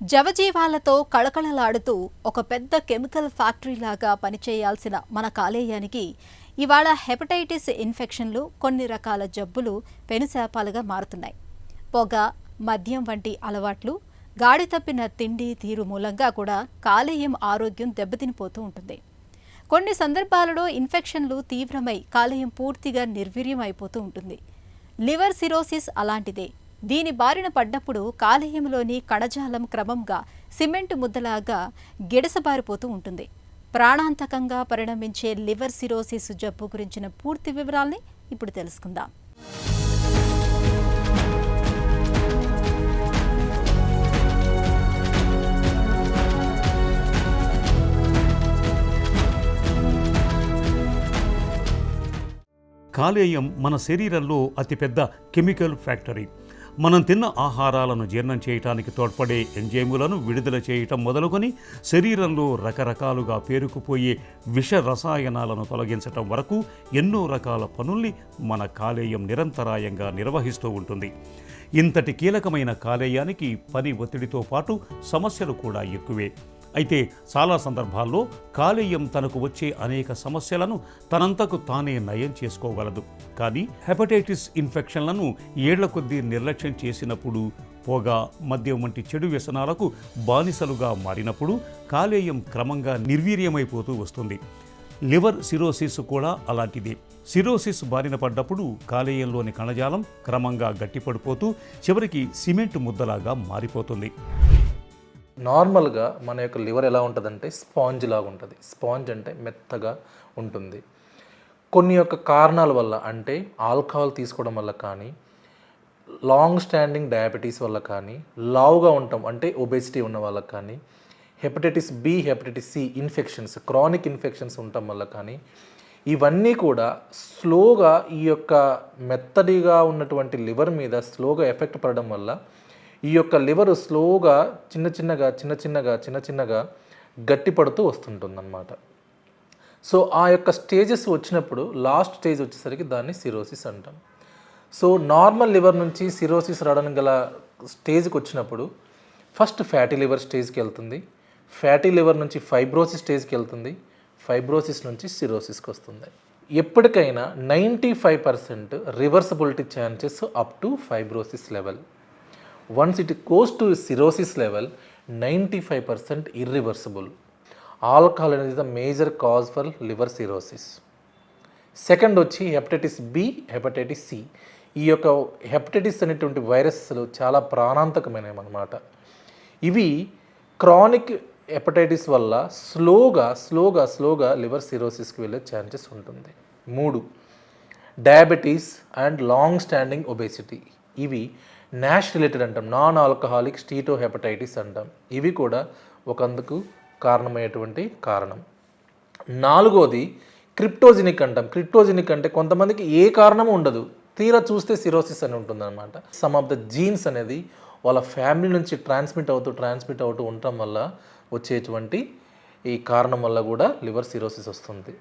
జవజీవాలతో కళకళలాడుతూ ఒక పెద్ద కెమికల్ ఫ్యాక్టరీలాగా పనిచేయాల్సిన మన కాలేయానికి ఇవాళ హెపటైటిస్ ఇన్ఫెక్షన్లు, కొన్ని రకాల జబ్బులు పెనుశాపాలుగా మారుతున్నాయి. పొగ, మద్యం వంటి అలవాట్లు, గాడి తప్పిన తిండి తీరు మూలంగా కూడా కాలేయం ఆరోగ్యం దెబ్బతినిపోతూ ఉంటుంది. కొన్ని సందర్భాలలో ఇన్ఫెక్షన్లు తీవ్రమై కాలేయం పూర్తిగా నిర్వీర్యం అయిపోతూ ఉంటుంది. లివర్ సిరోసిస్ అలాంటిదే. దీని బారిన పడ్డప్పుడు కాలేయంలోని కణజాలం క్రమంగా సిమెంట్ ముద్దలాగా గిడసబారిపోతూ ఉంటుంది. ప్రాణాంతకంగా పరిణమించే లివర్ సిరోసిస్ జబ్బు గురించిన పూర్తి వివరాల్ని ఇప్పుడు తెలుసుకుందాం. కాలేయం మన శరీరంలో అతిపెద్ద కెమికల్ ఫ్యాక్టరీ. మనం తిన్న ఆహారాలను జీర్ణం చేయటానికి తోడ్పడే ఎంజైములను విడుదల చేయటం మొదలుకొని శరీరంలో రకరకాలుగా పేరుకుపోయే విష రసాయనాలను తొలగించటం వరకు ఎన్నో రకాల పనుల్ని మన కాలేయం నిరంతరాయంగా నిర్వహిస్తూ ఉంటుంది. ఇంతటి కీలకమైన కాలేయానికి పని ఒత్తిడితో పాటు సమస్యలు కూడా ఎక్కువే. అయితే చాలా సందర్భాల్లో కాలేయం తనకు వచ్చే అనేక సమస్యలను తనంతకు తానే నయం చేసుకోగలదు. కానీ హెపటైటిస్ ఇన్ఫెక్షన్లను ఏళ్ల కొద్దీ నిర్లక్ష్యం చేసినప్పుడు, పొగ, మద్యం వంటి చెడు వ్యసనాలకు బానిసలుగా మారినప్పుడు కాలేయం క్రమంగా నిర్వీర్యమైపోతూ వస్తుంది. లివర్ సిరోసిస్ కూడా అలాంటిదే. సిరోసిస్ బారిన పడ్డప్పుడు కాలేయంలోని కణజాలం క్రమంగా గట్టిపడిపోతూ చివరికి సిమెంట్ ముద్దలాగా మారిపోతుంది. నార్మల్గా మన యొక్క లివర్ ఎలా ఉంటుందంటే స్పాంజ్ లాగా ఉంటుంది. స్పాంజ్ అంటే మెత్తగా ఉంటుంది. కొన్ని యొక్క కారణాల వల్ల, అంటే ఆల్కహాల్ తీసుకోవడం వల్ల కానీ, లాంగ్ స్టాండింగ్ డయాబెటీస్ వల్ల కానీ, లావుగా ఉండటం అంటే ఒబేసిటీ ఉన్న వాళ్ళకి కానీ, hepatitis B, hepatitis C infections, chronic infections ఉండటం వల్ల కానీ, ఇవన్నీ కూడా స్లోగా ఈ యొక్క మెత్తడిగా ఉన్నటువంటి లివర్ మీద స్లోగా ఎఫెక్ట్ పడడం వల్ల ఈ యొక్క లివర్ స్లోగా చిన్న చిన్నగా గట్టిపడుతూ వస్తుంటుందన్నమాట. సో ఆ యొక్క స్టేజెస్ వచ్చినప్పుడు లాస్ట్ స్టేజ్ వచ్చేసరికి దాన్ని సిరోసిస్ అంటాం. సో నార్మల్ లివర్ నుంచి సిరోసిస్ రావడానికి గల స్టేజ్కి వచ్చినప్పుడు ఫస్ట్ ఫ్యాటీ లివర్ స్టేజ్కి వెళ్తుంది. ఫ్యాటీ లివర్ నుంచి ఫైబ్రోసిస్ స్టేజ్కి వెళ్తుంది. ఫైబ్రోసిస్ నుంచి సిరోసిస్కి వస్తుంది. ఎప్పటికైనా 95% reversibility chances up to fibrosis level. Once it goes to cirrhosis level, 95% irreversible. Alcohol is the major cause for liver cirrhosis. Second వచ్చి హెపటైటిస్ బి, హెపటైటిస్ సి. ఈ యొక్క హెపటైటిస్ అనేటువంటి వైరస్లు చాలా ప్రాణాంతకమైనవి అన్నమాట. ఇవి క్రానిక్ హెపటైటిస్ వల్ల స్లోగా లివర్ సిరోసిస్కి వెళ్ళే ఛాన్సెస్ ఉంటుంది. 3 diabetes and long standing obesity. ఇవి నాష్ రిలేటెడ్ అంటాం, నాన్ ఆల్కహాలిక్ స్టీటో హెపటైటిస్ అంటాం. ఇవి కూడా ఒకందుకు కారణమయ్యేటువంటి కారణం. 4వది క్రిప్టోజెనిక్ అంటాం. క్రిప్టోజెనిక్ అంటే కొంతమందికి ఏ కారణము ఉండదు, తీరా చూస్తే సిరోసిస్ అని ఉంటుందన్నమాట. సమ్ ఆఫ్ ద జీన్స్ అనేది వాళ్ళ ఫ్యామిలీ నుంచి ట్రాన్స్మిట్ అవుతూ ఉండటం వల్ల వచ్చేటువంటి ఈ కారణం వల్ల కూడా లివర్ సిరోసిస్ వస్తుంది.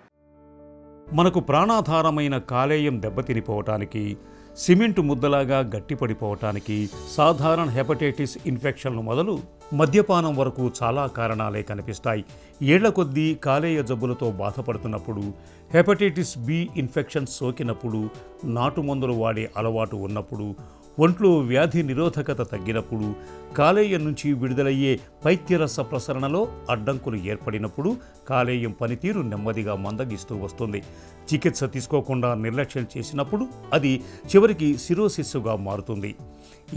మనకు ప్రాణాధారమైన కాలేయం దెబ్బతినిపోవటానికి, సిమెంటు ముద్దలాగా గట్టిపడిపోవటానికి, సాధారణ హెపటైటిస్ ఇన్ఫెక్షన్లు మొదలు మద్యపానం వరకు చాలా కారణాలే కనిపిస్తాయి. ఏళ్ల కొద్దీ కాలేయ జబ్బులతో బాధపడుతున్నప్పుడు, హెపటైటిస్ బి ఇన్ఫెక్షన్ సోకినప్పుడు, నాటు మందులు వాడే అలవాటు ఉన్నప్పుడు, ఒంట్లో వ్యాధి నిరోధకత తగ్గినప్పుడు, కాలేయం నుంచి విడుదలయ్యే పైత్యరస ప్రసరణలో అడ్డంకులు ఏర్పడినప్పుడు కాలేయం పనితీరు నెమ్మదిగా మందగిస్తూ వస్తుంది. చికిత్స తీసుకోకుండా నిర్లక్ష్యం చేసినప్పుడు అది చివరికి సిరోసిస్గా మారుతుంది.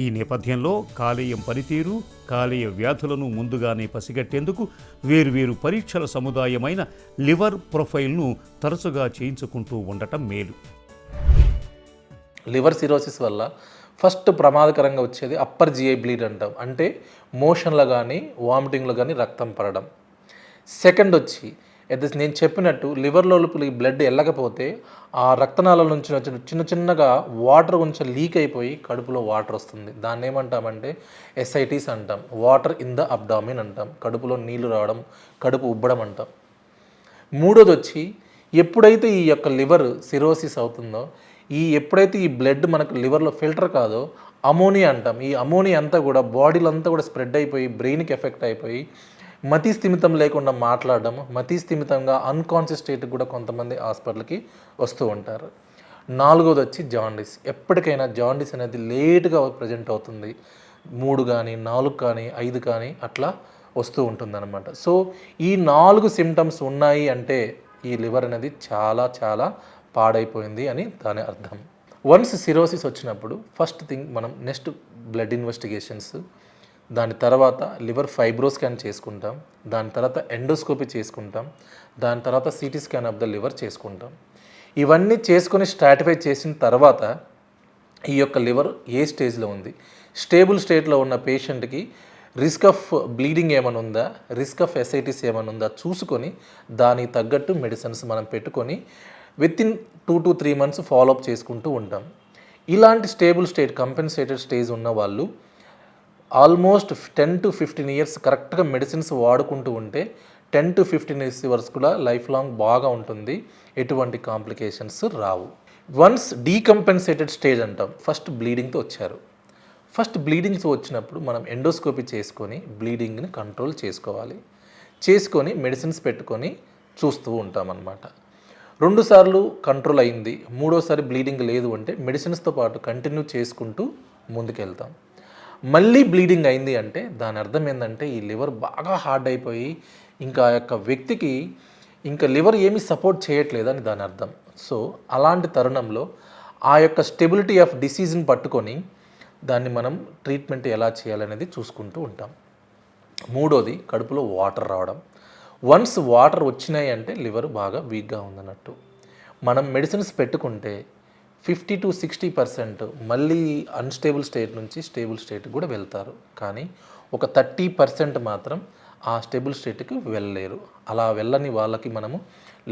ఈ నేపథ్యంలో కాలేయం పనితీరు, కాలేయ వ్యాధులను ముందుగానే పసిగట్టేందుకు వేర్వేరు పరీక్షల సముదాయమైన లివర్ ప్రొఫైల్ను తరచుగా చేయించుకుంటూ ఉండటం మేలు. లివర్ సిరోసిస్ వల్ల ఫస్ట్ ప్రమాదకరంగా వచ్చేది అప్పర్ జిఐ బ్లీడ్ అంటాం. అంటే మోషన్లో కానీ వామిటింగ్లో కానీ రక్తం పడడం. సెకండ్ వచ్చి నేను చెప్పినట్టు లివర్ లోపలి బ్లడ్ వెళ్ళకపోతే ఆ రక్తనాళాల నుంచి చిన్నగా వాటర్ కొంచెం లీక్ అయిపోయి కడుపులో వాటర్ వస్తుంది. దాన్ని ఏమంటామంటే ఎస్ఐటీస్ అంటాం. వాటర్ ఇన్ ద అబ్డామిన్ అంటాం. కడుపులో నీళ్లు రావడం, కడుపు ఉబ్బడం అంటాం. 3వది వచ్చి ఎప్పుడైతే ఈ యొక్క లివర్ సిరోసిస్ అవుతుందో, ఎప్పుడైతే ఈ బ్లడ్ మనకు లివర్లో ఫిల్టర్ కాదో అమోనియా అంటాం. ఈ అమోనియా అంతా కూడా బాడీలో అంతా కూడా స్ప్రెడ్ అయిపోయి బ్రెయిన్కి ఎఫెక్ట్ అయిపోయి మతి స్థిమితం లేకుండా మాట్లాడడం, మతి స్థిమితంగా అన్కాన్షియస్ స్టేట్కి కూడా కొంతమంది హాస్పిటల్కి వస్తూ ఉంటారు. 4వది వచ్చి జాండీస్. ఎప్పటికైనా జాండీస్ అనేది లేట్గా ప్రజెంట్ అవుతుంది. 3 కానీ 4 కానీ 5 కానీ అట్లా వస్తూ ఉంటుందన్నమాట. సో ఈ 4 సిమ్టమ్స్ ఉన్నాయి అంటే ఈ లివర్ అనేది చాలా చాలా పాడైపోయింది అని దాని అర్థం. వన్స్ సిరోసిస్ వచ్చినప్పుడు ఫస్ట్ థింగ్ మనం నెక్స్ట్ బ్లడ్ ఇన్వెస్టిగేషన్స్, దాని తర్వాత లివర్ ఫైబ్రో స్కాన్ చేసుకుంటాం, దాని తర్వాత ఎండోస్కోపీ చేసుకుంటాం, దాని తర్వాత CT scan of the liver చేసుకుంటాం. ఇవన్నీ చేసుకొని స్ట్రాటిఫై చేసిన తర్వాత ఈ యొక్క లివర్ ఏ స్టేజ్లో ఉంది, స్టేబుల్ స్టేట్లో ఉన్న పేషెంట్కి రిస్క్ ఆఫ్ బ్లీడింగ్ ఏమైనా ఉందా, రిస్క్ ఆఫ్ ఎసైటిస్ ఏమైనా ఉందా చూసుకొని దానికి తగ్గట్టు మెడిసిన్స్ మనం పెట్టుకొని వితిన్ 2 to 3 months ఫాలోఅప్ చేసుకుంటూ ఉంటాం. ఇలాంటి స్టేబుల్ స్టేట్ కంపెన్సేటెడ్ స్టేజ్ ఉన్న వాళ్ళు ఆల్మోస్ట్ 10 to 15 years కరెక్ట్గా మెడిసిన్స్ వాడుకుంటూ ఉంటే 10 to 15 years వరకు కూడా లైఫ్ లాంగ్ బాగా ఉంటుంది, ఎటువంటి కాంప్లికేషన్స్ రావు. వన్స్ డీకంపెన్సేటెడ్ స్టేజ్ అంటాం, ఫస్ట్ బ్లీడింగ్తో వచ్చారు. ఫస్ట్ బ్లీడింగ్తో వచ్చినప్పుడు మనం ఎండోస్కోపీ చేసుకొని బ్లీడింగ్ని కంట్రోల్ చేసుకోవాలి. చేసుకొని మెడిసిన్స్ పెట్టుకొని చూస్తూ ఉంటామన్నమాట. 2 సార్లు కంట్రోల్ అయింది, 3వసారి బ్లీడింగ్ లేదు అంటే మెడిసిన్స్తో పాటు కంటిన్యూ చేసుకుంటూ ముందుకెళ్తాం. మళ్ళీ బ్లీడింగ్ అయింది అంటే దాని అర్థం ఏంటంటే ఈ లివర్ బాగా హార్డ్ అయిపోయి ఇంకా ఆ యొక్క వ్యక్తికి ఇంకా లివర్ ఏమీ సపోర్ట్ చేయట్లేదు అని దాని అర్థం. సో అలాంటి తరుణంలో ఆ యొక్క స్టెబిలిటీ ఆఫ్ డిసీజ్ని పట్టుకొని దాన్ని మనం ట్రీట్మెంట్ ఎలా చేయాలనేది చూసుకుంటూ ఉంటాం. 3వది కడుపులో వాటర్ రావడం. వన్స్ వాటర్ వచ్చినాయి అంటే లివర్ బాగా వీక్గా ఉందన్నట్టు. మనం మెడిసిన్స్ పెట్టుకుంటే 50 to 60% మళ్ళీ అన్స్టేబుల్ స్టేట్ నుంచి స్టేబుల్ స్టేట్కి కూడా వెళ్తారు. కానీ ఒక 30% మాత్రం ఆ స్టేబుల్ స్టేట్కి వెళ్ళలేరు. అలా వెళ్ళని వాళ్ళకి మనము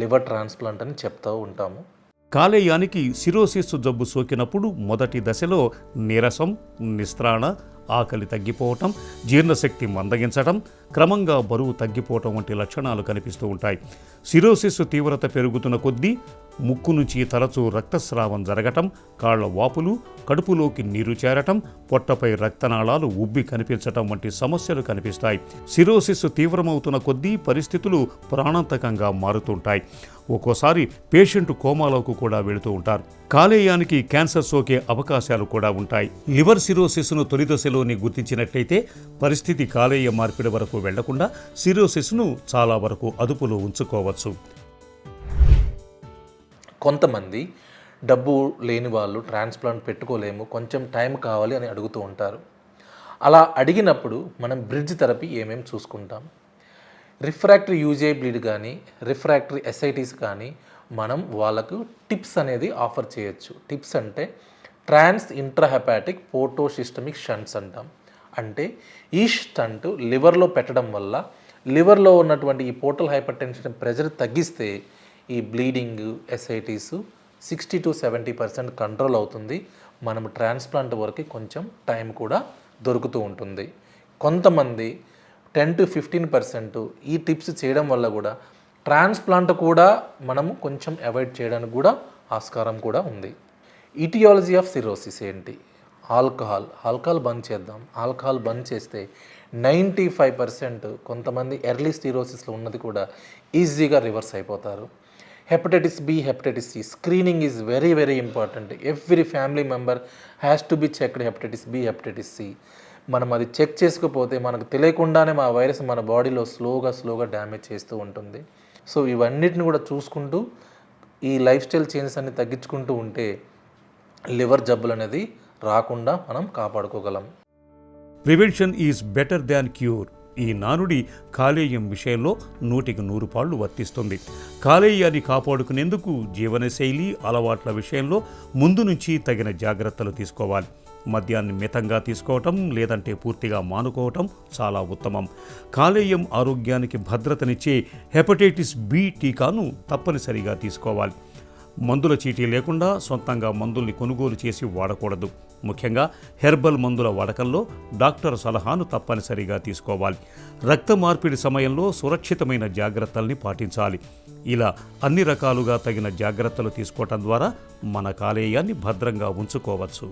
లివర్ ట్రాన్స్ప్లాంట్ అని చెప్తూ ఉంటాము. కాలేయానికి సిరోసిస్ జబ్బు సోకినప్పుడు మొదటి దశలో నీరసం, నిస్త్రాణ, ఆకలి తగ్గిపోవటం, జీర్ణశక్తి మందగించటం, క్రమంగా బరువు తగ్గిపోవటం వంటి లక్షణాలు కనిపిస్తూ ఉంటాయి. సిరోసిస్ తీవ్రత పెరుగుతున్న కొద్దీ ముక్కు నుంచి తరచూ రక్తస్రావం జరగటం, కాళ్ల వాపులు, కడుపులోకి నీరు చేరటం, పొట్టపై రక్తనాళాలు ఉబ్బి కనిపించటం వంటి సమస్యలు కనిపిస్తాయి. సిరోసిస్ తీవ్రమవుతున్న కొద్దీ పరిస్థితులు ప్రాణాంతకంగా మారుతుంటాయి. ఒక్కోసారి పేషెంట్ కోమాలోకి కూడా వెళుతూ ఉంటారు. కాలేయానికి క్యాన్సర్ సోకే అవకాశాలు కూడా ఉంటాయి. లివర్ సిరోసిస్ను తొలి దశలోనే గుర్తించినట్లయితే పరిస్థితి కాలేయ మార్పిడి వరకు వెళ్లకుండా సిరోసిస్ను చాలా వరకు అదుపులో ఉంచుకోవచ్చు. కొంతమంది డబ్బు లేని వాళ్ళు ట్రాన్స్ప్లాంట్ పెట్టుకోలేము, కొంచెం టైం కావాలి అని అడుగుతూ ఉంటారు. అలా అడిగినప్పుడు మనం బ్రిడ్జ్ థెరపీ ఏమేమి చూసుకుంటాం. రిఫ్రాక్టరీ యూజే బ్లీడ్ కానీ రిఫ్రాక్టరీ ఎస్ఐటీస్ కానీ మనం వాళ్ళకు టిప్స్ అనేది ఆఫర్ చేయొచ్చు. టిప్స్ అంటే ట్రాన్స్ ఇంట్రాహెపాటిక్ పోర్టోసిస్టమిక్ షంట్స్ అంటాం. అంటే ఈ స్టంట్ లివర్లో పెట్టడం వల్ల లివర్లో ఉన్నటువంటి ఈ పోర్టల్ హైపర్ టెన్షన్ ప్రెషర్ తగ్గిస్తే ఈ బ్లీడింగ్ ఎస్ఐటీస్ 60 to 70% కంట్రోల్ అవుతుంది. మనం ట్రాన్స్ప్లాంట్ వరకు కొంచెం టైం కూడా దొరుకుతూ ఉంటుంది. కొంతమంది 10 to 15% ఈ టిప్స్ చేయడం వల్ల కూడా ట్రాన్స్ప్లాంట్ కూడా మనము కొంచెం అవాయిడ్ చేయడానికి కూడా ఆస్కారం కూడా ఉంది. ఇటియాలజీ ఆఫ్ సిరోసిస్ ఏంటి? ఆల్కహాల్ బంద్ చేద్దాం. ఆల్కహాల్ బంద్ చేస్తే 95% కొంతమంది ఎర్లీ సిరోసిస్లో ఉన్నది కూడా ఈజీగా రివర్స్ అయిపోతారు. Hepatitis B, hepatitis C screening is very very important. Every family member has to be checked hepatitis B, hepatitis C. మనం అది చెక్ చేసుకోకపోతే మనకు తెలియకుండానే మా వైరస్ మన బాడీలో స్లోగా డ్యామేజ్ చేస్తూ ఉంటుంది. సో ఇవన్నిటిని కూడా చూసుకుంటూ ఈ లైఫ్ స్టైల్ చేంజెస్ అన్ని తగ్గించుకుంటూ ఉంటే లివర్ జబ్బులు అనేది రాకుండా మనం కాపాడుకోగలం. Prevention is better than cure. ఈ నానుడి కాలేయం విషయంలో 100కి 100 పాళ్ళు వర్తిస్తుంది. కాలేయాన్ని కాపాడుకునేందుకు జీవనశైలి అలవాట్ల విషయంలో ముందు నుంచి తగిన జాగ్రత్తలు తీసుకోవాలి. మద్యాన్ని మితంగా తీసుకోవటం లేదంటే పూర్తిగా మానుకోవటం చాలా ఉత్తమం. కాలేయం ఆరోగ్యానికి భద్రతనిచ్చే హెపటైటిస్ బి టీకాను తప్పనిసరిగా తీసుకోవాలి. మందుల చీటీ లేకుండా సొంతంగా మందుల్ని కొనుగోలు చేసి వాడకూడదు. ముఖ్యంగా హెర్బల్ మందుల వాడకంలో డాక్టర్ సలహాను తప్పనిసరిగా తీసుకోవాలి. రక్త మార్పిడి సమయంలో సురక్షితమైన జాగ్రత్తల్ని పాటించాలి. ఇలా అన్ని రకాలుగా తగిన జాగ్రత్తలు తీసుకోవటం ద్వారా మన కాలేయాన్ని భద్రంగా ఉంచుకోవచ్చు.